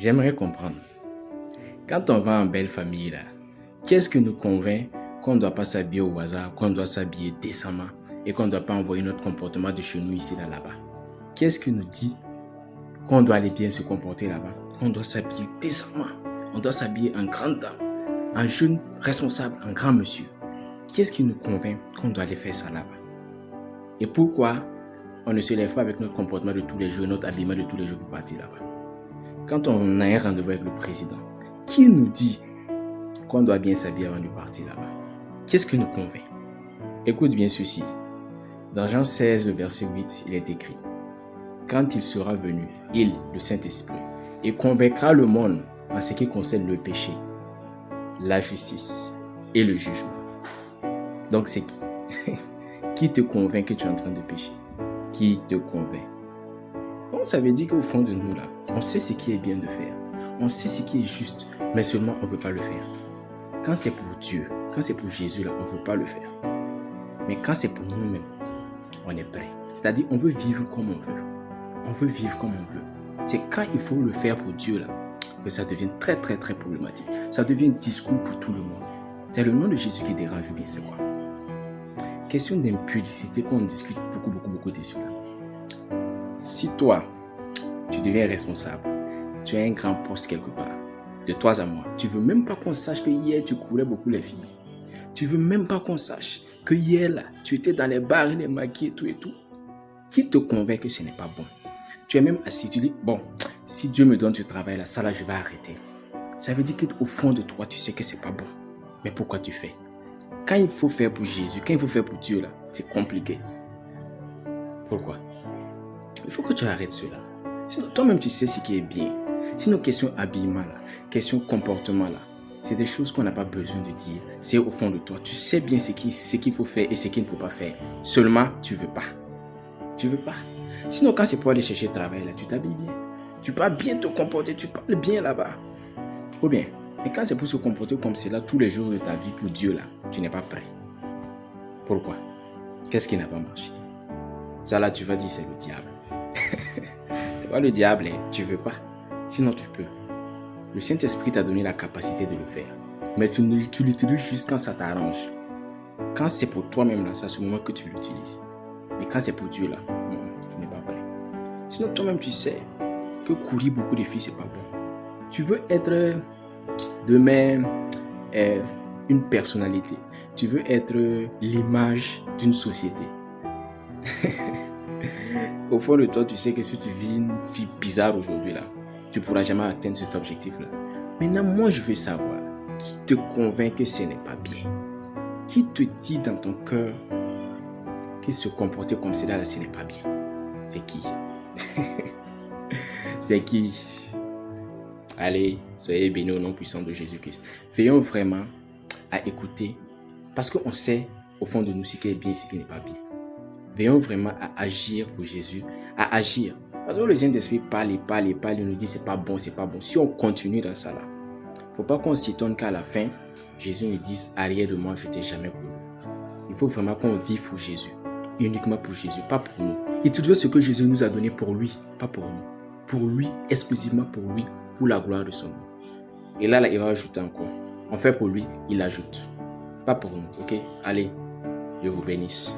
J'aimerais comprendre. Quand on va en belle famille, là, qu'est-ce qui nous convainc qu'on ne doit pas s'habiller au hasard, qu'on doit s'habiller décemment et qu'on ne doit pas envoyer notre comportement de chez nous ici, là-bas? Qu'est-ce qui nous dit qu'on doit aller bien se comporter là-bas, qu'on doit s'habiller décemment, on doit s'habiller en grande dame, en jeune responsable, en grand monsieur? Qu'est-ce qui nous convainc qu'on doit aller faire ça là-bas? Et pourquoi on ne se lève pas avec notre comportement de tous les jours, notre habillement de tous les jours pour partir là-bas? Quand on a un rendez-vous avec le président, qui nous dit qu'on doit bien s'habiller avant de partir là-bas? Qu'est-ce qui nous convainc? Écoute bien ceci. Dans Jean 16, le verset 8, il est écrit: quand il sera venu, il, le Saint-Esprit, il convaincra le monde en ce qui concerne le péché, la justice et le jugement. Donc c'est qui? Qui te convainc que tu es en train de pécher? Qui te convainc? Donc ça veut dire qu'au fond de nous là, on sait ce qui est bien de faire. On sait ce qui est juste, mais seulement on ne veut pas le faire. Quand c'est pour Dieu, quand c'est pour Jésus là, on ne veut pas le faire. Mais quand c'est pour nous-mêmes, on est prêt. C'est-à-dire on veut vivre comme on veut. On veut vivre comme on veut. C'est quand il faut le faire pour Dieu là, que ça devient très très très problématique. Ça devient un discours pour tout le monde. C'est le nom de Jésus qui dérange ou bien c'est quoi? Question d'impudicité qu'on discute beaucoup dessus là. Si toi, tu deviens responsable, tu as un grand poste quelque part, de toi à moi, tu veux même pas qu'on sache que hier tu courais beaucoup les filles. Tu veux même pas qu'on sache que hier là, tu étais dans les bars, les maquis et tout. Qui te convainc que ce n'est pas bon? Tu es même assis, tu dis, bon, si Dieu me donne ce travail là, ça là, je vais arrêter. Ça veut dire qu'au fond de toi, tu sais que c'est pas bon. Mais pourquoi tu fais? Quand il faut faire pour Jésus, quand il faut faire pour Dieu là, c'est compliqué. Pourquoi? Il faut que tu arrêtes cela. Sinon, toi-même, tu sais ce qui est bien. Sinon, question habillement là, question comportement là, c'est des choses qu'on n'a pas besoin de dire. C'est au fond de toi. Tu sais bien ce qu'il faut faire et ce qu'il ne faut pas faire. Seulement, tu veux pas. Tu veux pas. Sinon, quand c'est pour aller chercher le travail là, tu t'habilles bien. Tu peux bien te comporter, tu parles bien là-bas. Ou bien, mais quand c'est pour se comporter comme cela tous les jours de ta vie pour Dieu là, tu n'es pas prêt. Pourquoi? Qu'est-ce qui n'a pas marché? Ça là, tu vas dire c'est le diable. C'est pas le diable, hein. Tu veux pas. Sinon, tu peux. Le Saint-Esprit t'a donné la capacité de le faire. Mais tu l'utilises juste quand ça t'arrange. Quand c'est pour toi-même là, c'est à ce moment que tu l'utilises. Mais quand c'est pour Dieu là, non, tu n'es pas prêt. Sinon, toi-même, tu sais que courir beaucoup de filles, c'est pas bon. Tu veux être demain une personnalité. Tu veux être l'image d'une société. Au fond de toi, tu sais que si tu vis une vie bizarre aujourd'hui là, tu ne pourras jamais atteindre cet objectif là. Maintenant, moi, je veux savoir qui te convainc que ce n'est pas bien. Qui te dit dans ton cœur que se comporter comme cela là, ce n'est pas bien. C'est qui? C'est qui? Allez, soyez bénis au nom puissant de Jésus-Christ. Veillons vraiment à écouter parce qu'on sait au fond de nous ce qui est bien et ce qui n'est pas bien. Veillons vraiment à agir pour Jésus, à agir. Parce que le Saint-Esprit parle, il nous dit c'est pas bon, c'est pas bon. Si on continue dans ça là, il ne faut pas qu'on s'étonne qu'à la fin, Jésus nous dise arrière de moi, je ne t'ai jamais connu. Il faut vraiment qu'on vive pour Jésus, uniquement pour Jésus, pas pour nous. Utilisons ce que Jésus nous a donné pour lui, pas pour nous. Pour lui, exclusivement pour lui, pour la gloire de son nom. Et là, il va ajouter encore. On fait pour lui, il ajoute. Pas pour nous, ok? Allez, Dieu vous bénisse.